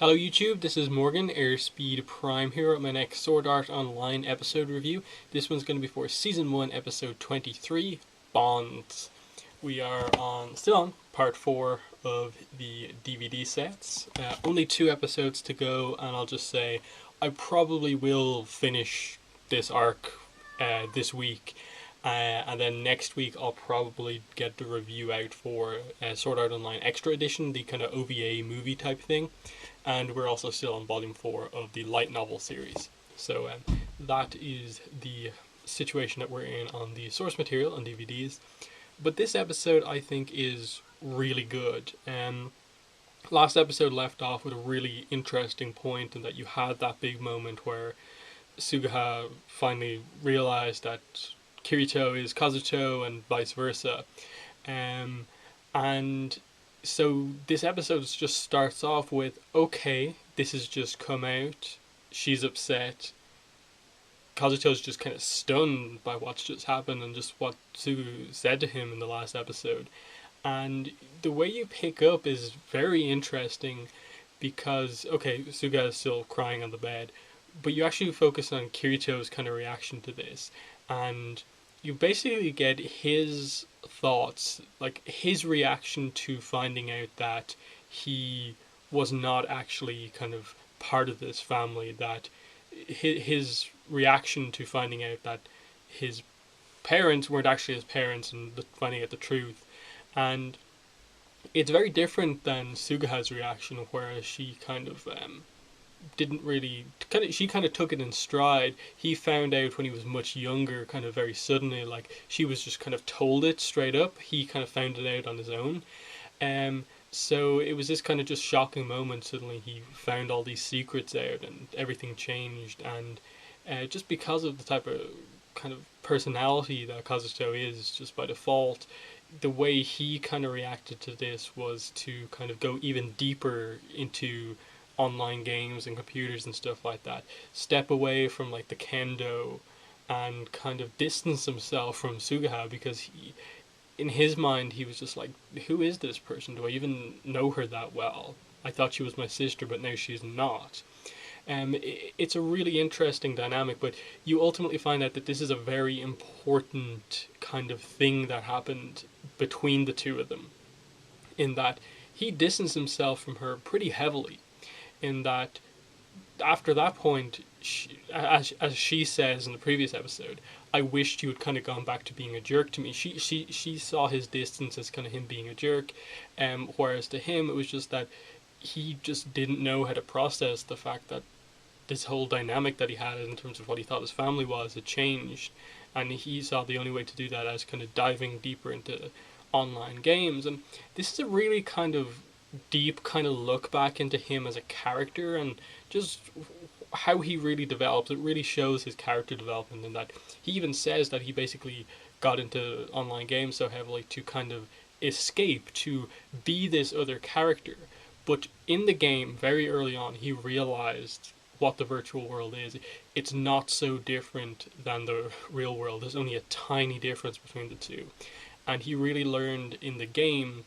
Hello YouTube, this is Morgan, Airspeed Prime here at my next Sword Art Online episode review. This one's going to be for Season 1, Episode 23, Bonds. We are still on Part 4 of the DVD sets. Only 2 episodes to go, and I'll just say I probably will finish this arc this week. And then next week I'll probably get the review out for Sword Art Online Extra Edition, the kind of OVA movie type thing. And we're also still on Volume 4 of the light novel series. So that is the situation that we're in on the source material on DVDs. But this episode I think is really good. Last episode left off with a really interesting point in that you had that big moment where Suguha finally realized that Kirito is Kazuto and vice versa. And so this episode just starts off with, okay, this has just come out, she's upset. Kazuto's just kind of stunned by what's just happened and just what Sugu said to him in the last episode. And the way you pick up is very interesting because, okay, Suga is still crying on the bed, but you actually focus on Kirito's kind of reaction to this. And you basically get his thoughts, like his reaction to finding out that he was not actually kind of part of this family, that his reaction to finding out that his parents weren't actually his parents and finding out the truth. And it's very different than Suguha's reaction, whereas she kind of didn't really she kind of took it in stride. He found out when he was much younger, kind of very suddenly, like she was just kind of told it straight up. He kind of found it out on his own. So it was this kind of just shocking moment. Suddenly he found all these secrets out and everything changed. And just because of the type of kind of personality that Kazuto is, just by default, the way he kind of reacted to this was to kind of go even deeper into online games and computers and stuff like that. Step away from like the kendo and kind of distance himself from Suguha, because he, in his mind, he was just like, who is this person? Do I even know her that well? I thought she was my sister, but now she's not. It's a really interesting dynamic, but you ultimately find out that this is a very important kind of thing that happened between the two of them, in that he distanced himself from her pretty heavily, in that after that point, as she says in the previous episode, I wished you had kind of gone back to being a jerk to me. She saw his distance as kind of him being a jerk, whereas to him it was just that he just didn't know how to process the fact that this whole dynamic that he had in terms of what he thought his family was had changed, and he saw the only way to do that as kind of diving deeper into online games. And this is a really kind of deep kind of look back into him as a character and just how he really develops. It really shows his character development in that he even says that he basically got into online games so heavily to kind of escape, to be this other character. But in the game, very early on, he realized what the virtual world is. It's not so different than the real world. There's only a tiny difference between the two. And he really learned in the game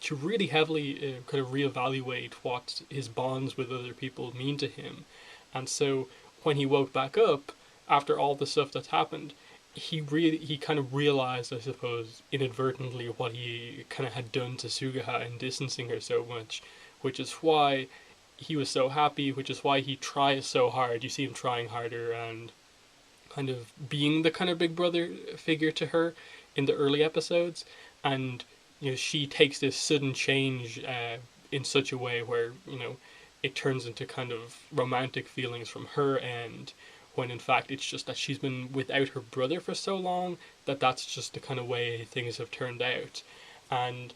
to really heavily kind of reevaluate what his bonds with other people mean to him. And so when he woke back up after all the stuff that's happened, he kind of realized, I suppose, inadvertently what he kind of had done to Suguha in distancing her so much, which is why he was so happy, which is why he tries so hard. You see him trying harder and kind of being the kind of big brother figure to her in the early episodes. And she takes this sudden change in such a way where it turns into kind of romantic feelings from her end, when in fact it's just that she's been without her brother for so long that that's just the kind of way things have turned out. And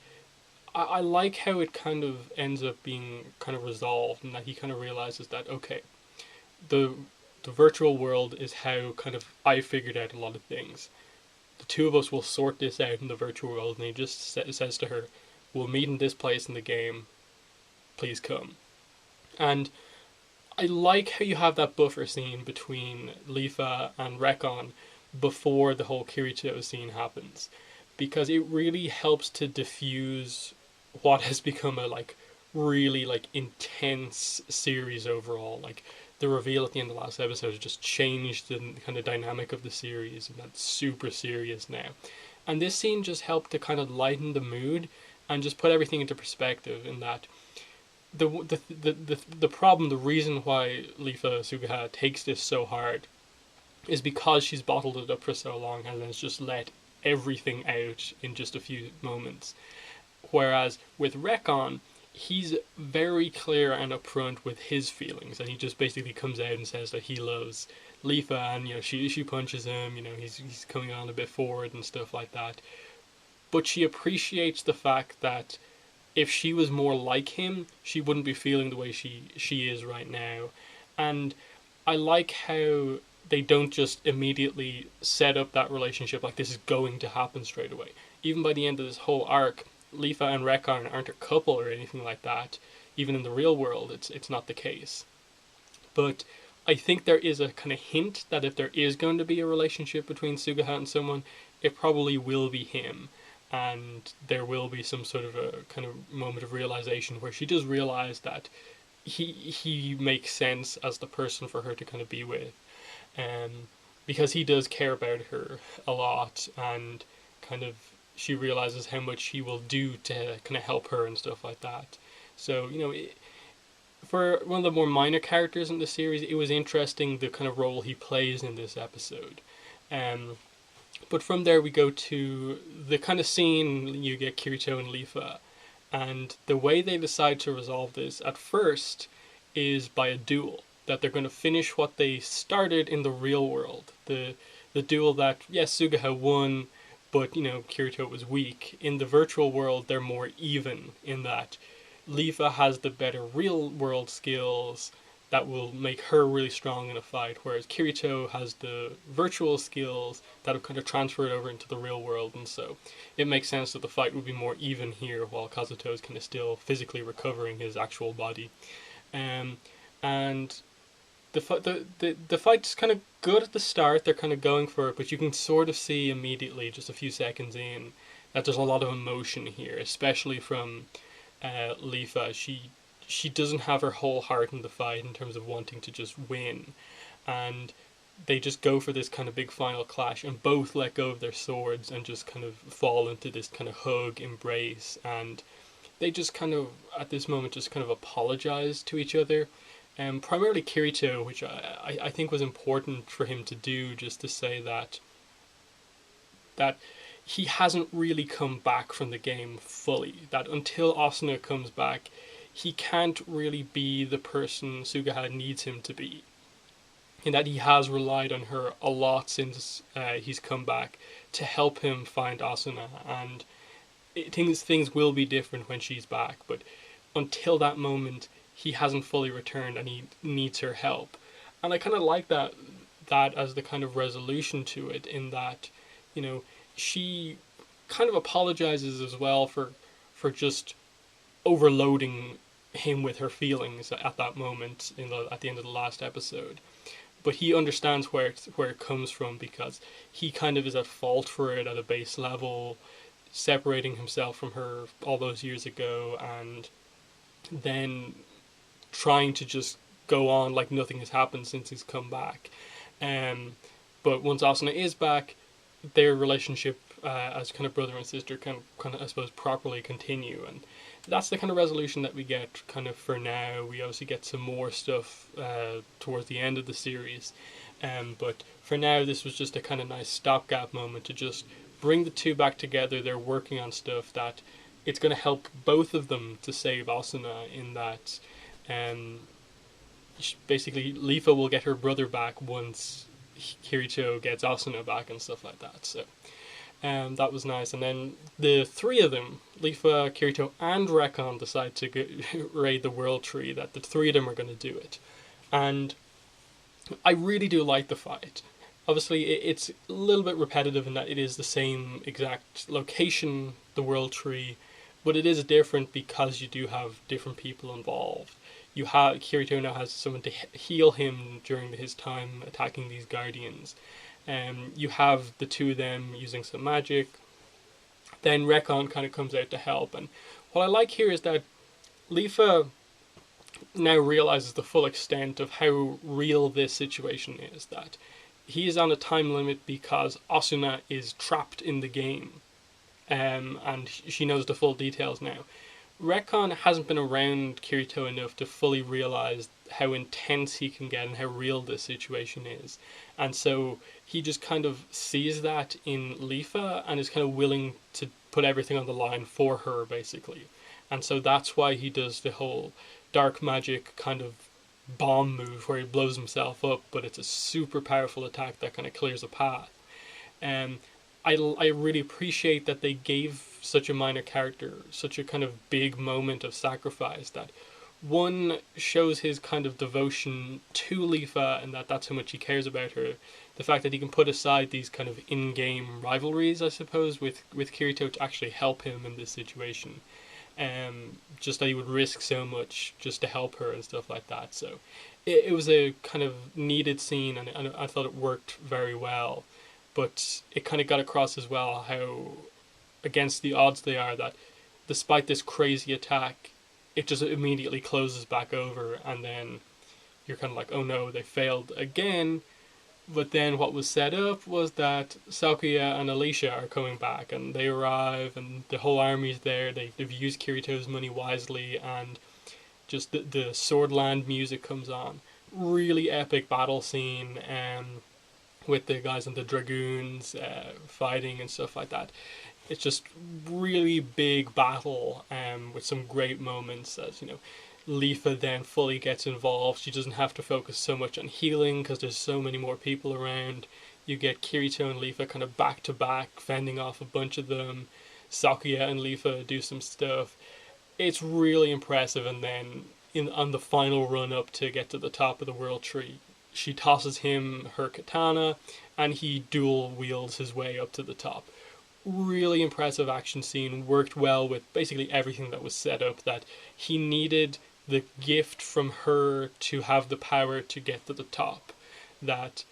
I like how it kind of ends up being kind of resolved, and that he kind of realizes that, okay, the the virtual world is how kind of I figured out a lot of things. The two of us will sort this out in the virtual world, and he just says to her, we'll meet in this place in the game, please come. And I like how you have that buffer scene between Lifa and Rekon before the whole Kirito scene happens, because it really helps to diffuse what has become a really like intense series overall. Like the reveal at the end of the last episode just changed the kind of dynamic of the series, and that's super serious now. And this scene just helped to kind of lighten the mood and just put everything into perspective. In that the problem, the reason why Lifa Sugaha takes this so hard, is because she's bottled it up for so long and has just let everything out in just a few moments. Whereas with Rekon, he's very clear and upfront with his feelings, and he just basically comes out and says that he loves Lifa, and she punches him. He's coming on a bit forward and stuff like that. But she appreciates the fact that if she was more like him, she wouldn't be feeling the way she is right now. And I like how they don't just immediately set up that relationship like this is going to happen straight away. Even by the end of this whole arc, Lifa and Rekon aren't a couple or anything like that. Even in the real world, it's not the case. But I think there is a kind of hint that if there is going to be a relationship between Sugaha and someone, it probably will be him. And there will be some sort of a kind of moment of realization where she does realize that he makes sense as the person for her to kind of be with, because he does care about her a lot, and kind of she realizes how much he will do to kind of help her and stuff like that. So for one of the more minor characters in the series, it was interesting the kind of role he plays in this episode. Um, but from there we go to the kind of scene you get Kirito and Lifa, and the way they decide to resolve this at first is by a duel. That they're going to finish what they started in the real world. The duel that, yes, Sugaha won, but Kirito was weak. In the virtual world, they're more even in that Lifa has the better real world skills that will make her really strong in a fight, whereas Kirito has the virtual skills that have kind of transferred over into the real world, and so it makes sense that the fight would be more even here, while Kazuto is kind of still physically recovering his actual body. And the fight's kind of good at the start. They're kind of going for it, but you can sort of see immediately, just a few seconds in, that there's a lot of emotion here, especially from Lifa. She doesn't have her whole heart in the fight in terms of wanting to just win, and they just go for this kind of big final clash, and both let go of their swords and just kind of fall into this kind of hug embrace, and they just kind of at this moment just kind of apologize to each other. Primarily Kirito, which I think was important for him to do, just to say that he hasn't really come back from the game fully. That until Asuna comes back, he can't really be the person Sugaha needs him to be. And that he has relied on her a lot since he's come back to help him find Asuna. And things will be different when she's back, but until that moment, he hasn't fully returned and he needs her help. And I kind of like that as the kind of resolution to it, in that she kind of apologizes as well for just overloading him with her feelings at that moment at the end of the last episode. But he understands where it comes from, because he kind of is at fault for it at a base level, separating himself from her all those years ago, and then trying to just go on like nothing has happened since he's come back. But once Asuna is back, their relationship as kind of brother and sister can kind of, I suppose, properly continue. And that's the kind of resolution that we get kind of for now. We obviously get some more stuff towards the end of the series. But for now, this was just a kind of nice stopgap moment to just bring the two back together. They're working on stuff that it's going to help both of them to save Asuna, in that basically Lifa will get her brother back once Kirito gets Asuna back and stuff like that. So that was nice. And then the three of them, Lifa, Kirito, and Rekon, decide to raid the World Tree. That the three of them are going to do it. And I really do like the fight. Obviously, it's a little bit repetitive in that it is the same exact location, the World Tree, but it is different because you do have different people involved. Kirito now has someone to heal him during his time attacking these guardians. You have the two of them using some magic. Then Rekon kind of comes out to help. And what I like here is that Leafa now realizes the full extent of how real this situation is, that he is on a time limit because Asuna is trapped in the game, and she knows the full details now. Retcon hasn't been around Kirito enough to fully realize how intense he can get and how real this situation is. And so he just kind of sees that in Leafa and is kind of willing to put everything on the line for her, basically. And so that's why he does the whole dark magic kind of bomb move where he blows himself up, but it's a super powerful attack that kind of clears a path. Um, I really appreciate that they gave such a minor character such a kind of big moment of sacrifice that one shows his kind of devotion to Leafa and that's how much he cares about her. The fact that he can put aside these kind of in-game rivalries, I suppose, with Kirito to actually help him in this situation. Just that he would risk so much just to help her and stuff like that. So it was a kind of needed scene, and I thought it worked very well. But it kind of got across as well how against the odds they are, that despite this crazy attack, it just immediately closes back over, and then you're kind of like, oh no, they failed again. But then what was set up was that Sakuya and Alicia are coming back, and they arrive, and the whole army's there. They've used Kirito's money wisely, and just the Swordland music comes on. Really epic battle scene, with the guys on the dragoons fighting and stuff like that. It's just really big battle, with some great moments as Leafa then fully gets involved. She doesn't have to focus so much on healing because there's so many more people around. You get Kirito and Leafa kind of back to back, fending off a bunch of them. Sakuya and Leafa do some stuff. It's really impressive, and then on the final run up to get to the top of the world tree, she tosses him her katana, and he dual wields his way up to the top. Really impressive action scene, worked well with basically everything that was set up, that he needed the gift from her to have the power to get to the top. That,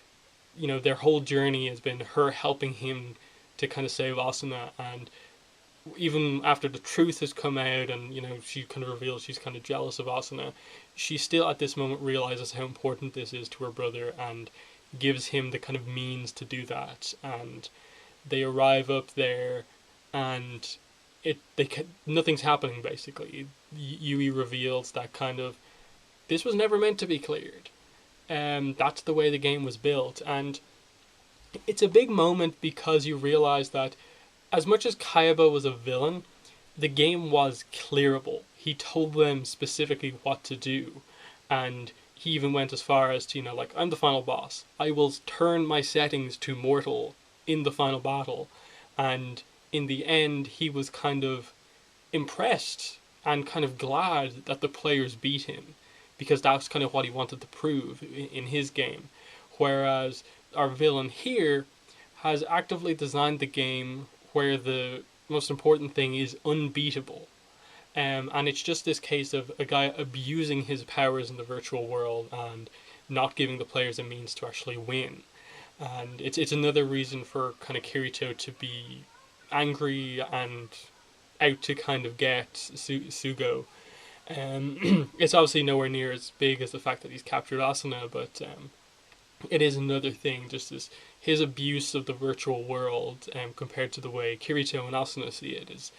their whole journey has been her helping him to kind of save Asuna, and even after the truth has come out and, she kind of reveals she's kind of jealous of Asuna, she still at this moment realizes how important this is to her brother and gives him the kind of means to do that. And they arrive up there, and nothing's happening basically. Yui reveals that kind of this was never meant to be cleared. That's the way the game was built, and it's a big moment because you realize that as much as Kayaba was a villain, the game was clearable. He told them specifically what to do, and he even went as far as to, I'm the final boss. I will turn my settings to mortal in the final battle. And in the end, he was kind of impressed and kind of glad that the players beat him, because that's kind of what he wanted to prove in his game. Whereas our villain here has actively designed the game where the most important thing is unbeatable. And it's just this case of a guy abusing his powers in the virtual world and not giving the players a means to actually win. And it's another reason for kind of Kirito to be angry and out to kind of get Sugo. It's obviously nowhere near as big as the fact that he's captured Asuna, but it is another thing, just as his abuse of the virtual world compared to the way Kirito and Asuna see it is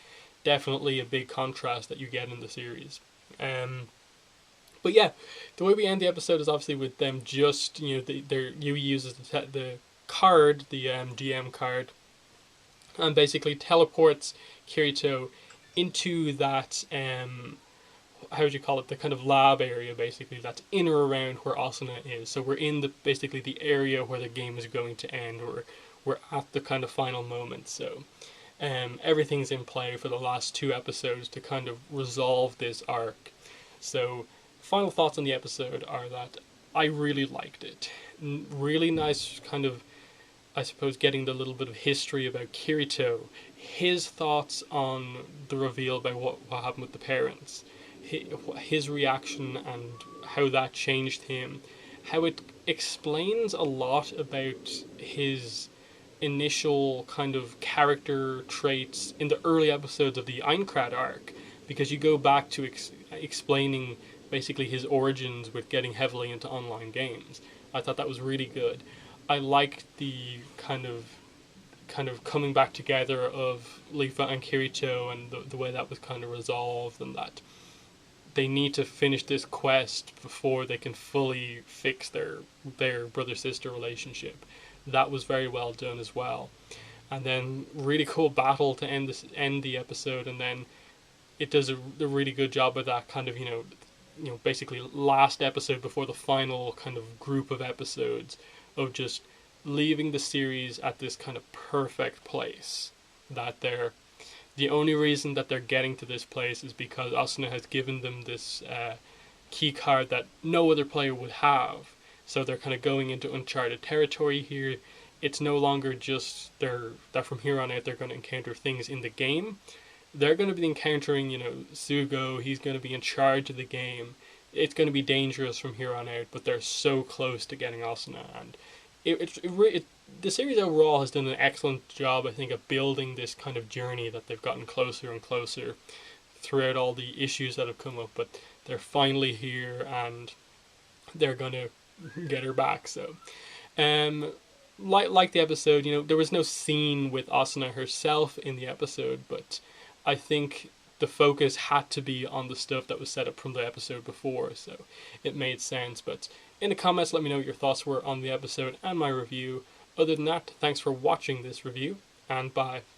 definitely a big contrast that you get in the series. But yeah, the way we end the episode is obviously with them just, Yui uses the card, the GM card, and basically teleports Kirito into that, how would you call it, the kind of lab area basically that's in or around where Asuna is. So we're in basically the area where the game is going to end, or we're at the kind of final moment. So everything's in play for the last 2 episodes to kind of resolve this arc. So final thoughts on the episode are that I really liked it. Really nice kind of, I suppose, getting the little bit of history about Kirito, his thoughts on the reveal about what happened with the parents, his reaction and how that changed him, how it explains a lot about his initial kind of character traits in the early episodes of the Aincrad arc, because you go back to explaining basically his origins with getting heavily into online games. I thought that was really good. I liked the kind of coming back together of Leafa and Kirito, and the way that was kind of resolved, and that they need to finish this quest before they can fully fix their brother sister relationship. That was very well done as well. And then really cool battle to end the episode, and then it does a really good job of that kind of basically last episode before the final kind of group of episodes, of just leaving the series at this kind of perfect place, that the only reason that they're getting to this place is because Asuna has given them this key card that no other player would have. So they're kind of going into uncharted territory here. It's no longer just that from here on out they're going to encounter things in the game. They're going to be encountering, Sugo. He's going to be in charge of the game. It's going to be dangerous from here on out, but they're so close to getting Asuna. And the series overall has done an excellent job, I think, of building this kind of journey that they've gotten closer and closer throughout all the issues that have come up. But they're finally here, and they're going to get her back. So, like the episode, there was no scene with Asuna herself in the episode, but I think the focus had to be on the stuff that was set up from the episode before, so it made sense. But in the comments, let me know what your thoughts were on the episode and my review. Other than that, thanks for watching this review, and bye.